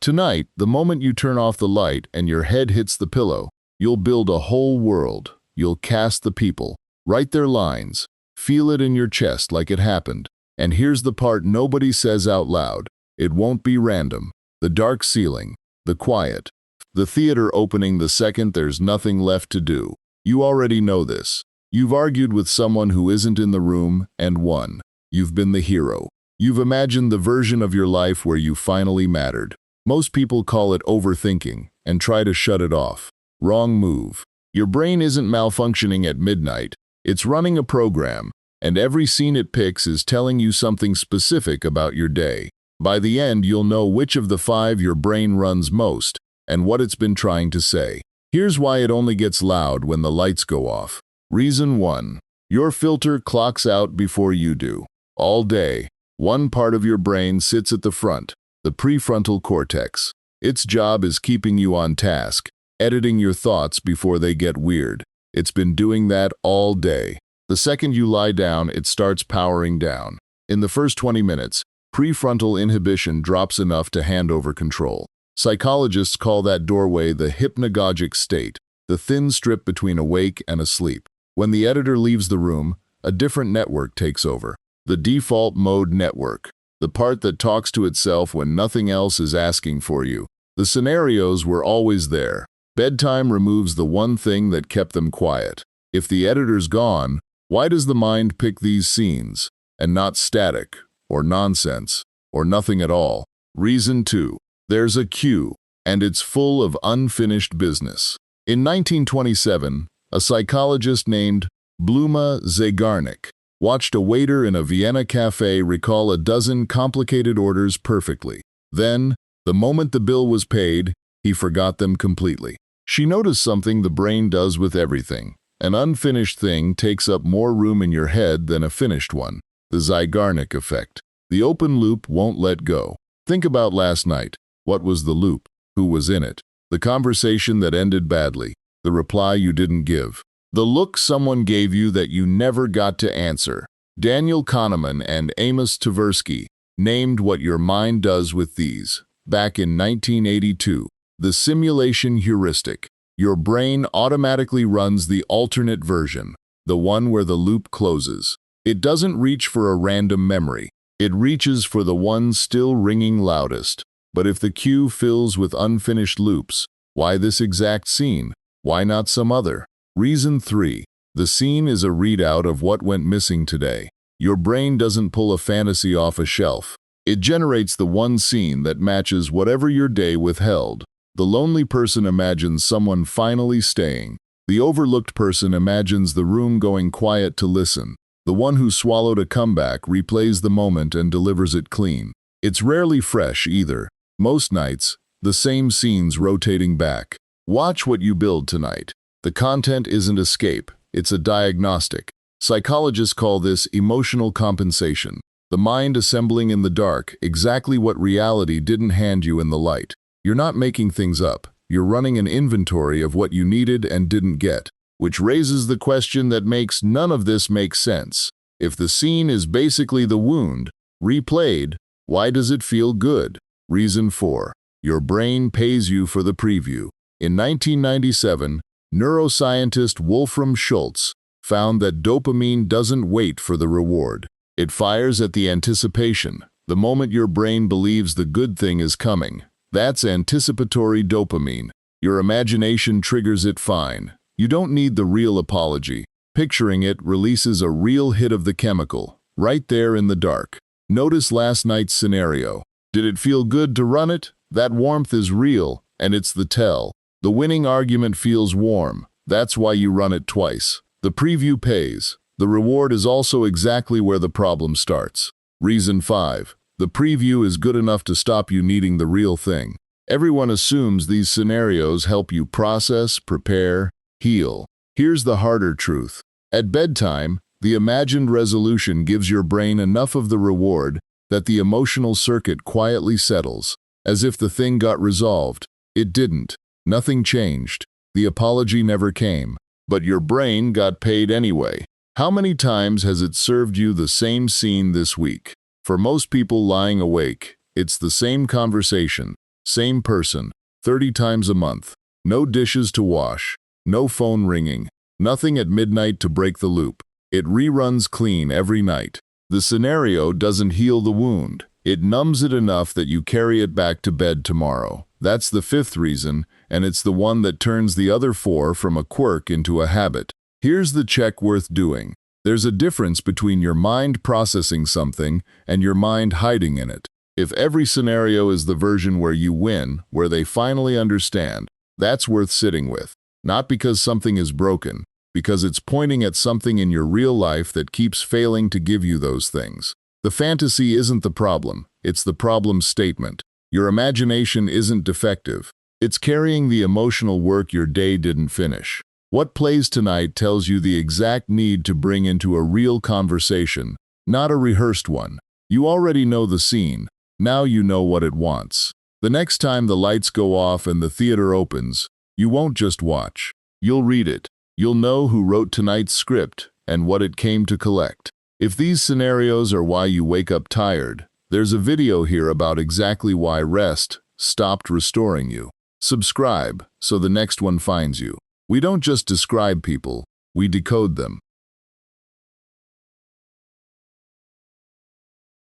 Tonight, the moment you turn off the light and your head hits the pillow, you'll build a whole world. You'll cast the people, write their lines, feel it in your chest like it happened. And here's the part nobody says out loud. It won't be random. The dark ceiling, the quiet, the theater opening the second there's nothing left to do. You already know this. You've argued with someone who isn't in the room and won. You've been the hero. You've imagined the version of your life where you finally mattered. Most people call it overthinking and try to shut it off. Wrong move. Your brain isn't malfunctioning at midnight. It's running a program, and every scene it picks is telling you something specific about your day. By the end, you'll know which of the 5 your brain runs most and what it's been trying to say. Here's why it only gets loud when the lights go off. Reason 1. Your filter clocks out before you do. All day, one part of your brain sits at the front, the prefrontal cortex. Its job is keeping you on task, editing your thoughts before they get weird. It's been doing that all day. The second you lie down, it starts powering down. In the first 20 minutes, prefrontal inhibition drops enough to hand over control. Psychologists call that doorway the hypnagogic state, the thin strip between awake and asleep. When the editor leaves the room, a different network takes over. The default mode network, the part that talks to itself when nothing else is asking for you. The scenarios were always there. Bedtime removes the one thing that kept them quiet. If the editor's gone, why does the mind pick these scenes, and not static, or nonsense, or nothing at all? Reason 2. There's a queue, and it's full of unfinished business. In 1927, a psychologist named Bluma Zeigarnik watched a waiter in a Vienna cafe recall a dozen complicated orders perfectly. Then, the moment the bill was paid, he forgot them completely. She noticed something the brain does with everything. An unfinished thing takes up more room in your head than a finished one. The Zeigarnik effect. The open loop won't let go. Think about last night. What was the loop? Who was in it? The conversation that ended badly. The reply you didn't give. The look someone gave you that you never got to answer. Daniel Kahneman and Amos Tversky named what your mind does with these. Back in 1982, the simulation heuristic. Your brain automatically runs the alternate version, the one where the loop closes. It doesn't reach for a random memory. It reaches for the one still ringing loudest. But if the queue fills with unfinished loops, why this exact scene? Why not some other? Reason 3. The scene is a readout of what went missing today. Your brain doesn't pull a fantasy off a shelf. It generates the one scene that matches whatever your day withheld. The lonely person imagines someone finally staying. The overlooked person imagines the room going quiet to listen. The one who swallowed a comeback replays the moment and delivers it clean. It's rarely fresh either. Most nights, the same scenes rotating back. Watch what you build tonight. The content isn't escape, it's a diagnostic. Psychologists call this emotional compensation. The mind assembling in the dark exactly what reality didn't hand you in the light. You're not making things up. You're running an inventory of what you needed and didn't get, which raises the question that makes none of this make sense. If the scene is basically the wound, replayed, why does it feel good? Reason 4. Your brain pays you for the preview. In 1997, neuroscientist Wolfram Schultz found that dopamine doesn't wait for the reward. It fires at the anticipation, the moment your brain believes the good thing is coming. That's anticipatory dopamine. Your imagination triggers it fine. You don't need the real apology. Picturing it releases a real hit of the chemical, right there in the dark. Notice last night's scenario. Did it feel good to run it? That warmth is real, and it's the tell. The winning argument feels warm. That's why you run it twice. The preview pays. The reward is also exactly where the problem starts. Reason 5. The preview is good enough to stop you needing the real thing. Everyone assumes these scenarios help you process, prepare, heal. Here's the harder truth. At bedtime, the imagined resolution gives your brain enough of the reward that the emotional circuit quietly settles, as if the thing got resolved. It didn't. Nothing changed. The apology never came. But your brain got paid anyway. How many times has it served you the same scene this week? For most people lying awake, it's the same conversation, Same person, 30 times a month. No dishes to wash, no phone ringing, nothing at midnight to break the loop. It reruns clean every night. The scenario doesn't heal the wound. It numbs it enough that you carry it back to bed tomorrow. That's the fifth reason, and it's the one that turns the other four from a quirk into a habit. Here's the check worth doing. There's a difference between your mind processing something and your mind hiding in it. If every scenario is the version where you win, where they finally understand, that's worth sitting with. Not because something is broken, because it's pointing at something in your real life that keeps failing to give you those things. The fantasy isn't the problem, it's the problem statement. Your imagination isn't defective. It's carrying the emotional work your day didn't finish. What plays tonight tells you the exact need to bring into a real conversation, not a rehearsed one. You already know the scene. Now you know what it wants. The next time the lights go off and the theater opens, you won't just watch. You'll read it. You'll know who wrote tonight's script and what it came to collect. If these scenarios are why you wake up tired, there's a video here about exactly why rest stopped restoring you. Subscribe so the next one finds you. We don't just describe people, we decode them.